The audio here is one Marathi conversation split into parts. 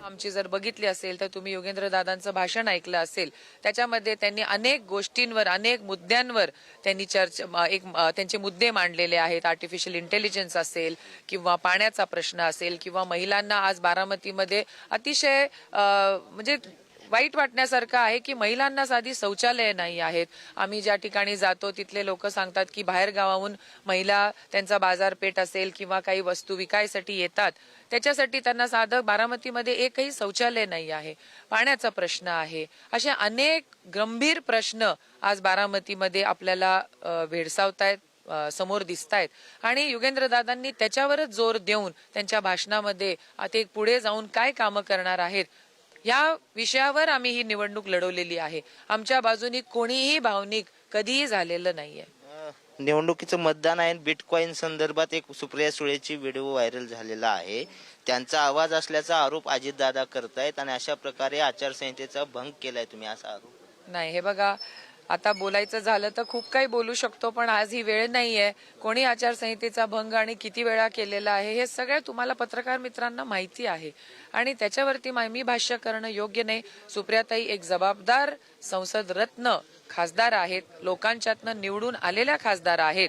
आमची जर बघितली असेल तर तुम्ही योगेंद्र दादांचं भाषण ऐकलं असेल, त्याच्यामध्ये त्यांनी अनेक गोष्टींवर, अनेक मुद्द्यांवर त्यांनी त्यांचे मुद्दे मांडलेले आहेत. आर्टिफिशियल इंटेलिजन्स असेल किंवा पाण्याचा प्रश्न असेल किंवा महिलांना आज बारामतीमध्ये अतिशय म्हणजे वाईट वाटण्यासारखं आहे की महिलांना साधी शौचालय नाही आहेत. आम्ही ज्या ठिकाणी जातो तिथले लोक सांगतात की बाहेर गावाहून महिला त्यांचा बाजारपेठ असेल किंवा काही वस्तू विकायसाठी येतात, त्याच्यासाठी त्यांना साधं बारामतीमध्ये एकही शौचालय नाही आहे. पाण्याचा प्रश्न आहे. असे अनेक गंभीर प्रश्न आज बारामतीमध्ये आपल्याला भेडसावतायत, समोर दिसतायत आणि योगेंद्र दादांनी त्याच्यावरच जोर देऊन त्यांच्या भाषणामध्ये ते पुढे जाऊन काय कामं करणार आहेत या विषयावर आम्ही ही निवडणूक लढवलेली आहे. आमच्या बाजूनी कोणीही भावनिक कधीही झालेलं नाहीये. निवडणुकीचं मतदान आहे. बिटकॉइन संदर्भात एक सुप्रिया सुळेची व्हिडिओ व्हायरल झालेला आहे. त्यांचा आवाज असल्याचा आरोप अजितदादा करतायत आणि अशा प्रकारे आचारसंहितेचा भंग केलाय तुम्ही, असा आरोप. नाही, हे बघा, आता बोलायचं झालं तर खूप काही बोलू शकतो, पण आज ही वेळ नाहीये. कोणी आचारसंहितेचा भंग आणि किती वेळा केलेला आहे हे सगळं तुम्हाला पत्रकार मित्रांना माहिती आहे आणि त्याच्यावरती मी भाष्य करणं योग्य नाही. सुप्रियाताई एक जबाबदार संसद रत्न खासदार आहेत, लोकांच्यातनं निवडून आलेल्या खासदार आहेत.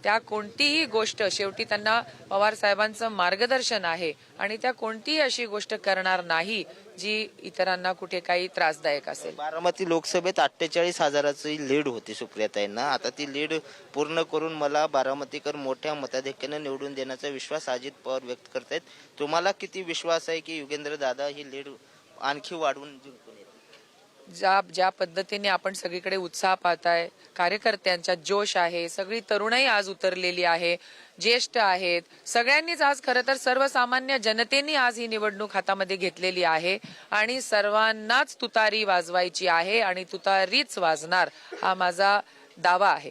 त्या कोणतीही गोष्ट, शेवटी त्यांना पवार साहेबांचं मार्गदर्शन आहे आणि त्या कोणतीही अशी गोष्ट करणार नाही जी इतरांना कुठे काही त्रासदायक असेल. बारामती लोकसभेत 48,000ची लीड होती सुप्रियाताईंना. आता ती लीड पूर्ण करून मला बारामतीकर मोठ्या मताधिक्याने निवडून देण्याचा विश्वास अजित पवार व्यक्त करतायत. तुम्हाला किती विश्वास आहे की योगेंद्र दादा ही लीड आणखी वाढवून जिंकून येतील? ज्या पद्धतीने आपण सगळीकडे उत्साह पाहताय, कार्यकर्त्यांचा जोश आहे, सगळी तरुणाई आज उतरलेली आहे, ज्येष्ठ आहेत, सगळ्यांनीच आज खरं तर सर्वसामान्य जनतेने आज ही निवडणूक हातामध्ये घेतलेली आहे आणि सर्वांनाच तुतारी वाजवायची आहे आणि तुतारीच वाजणार हा माझा दावा आहे.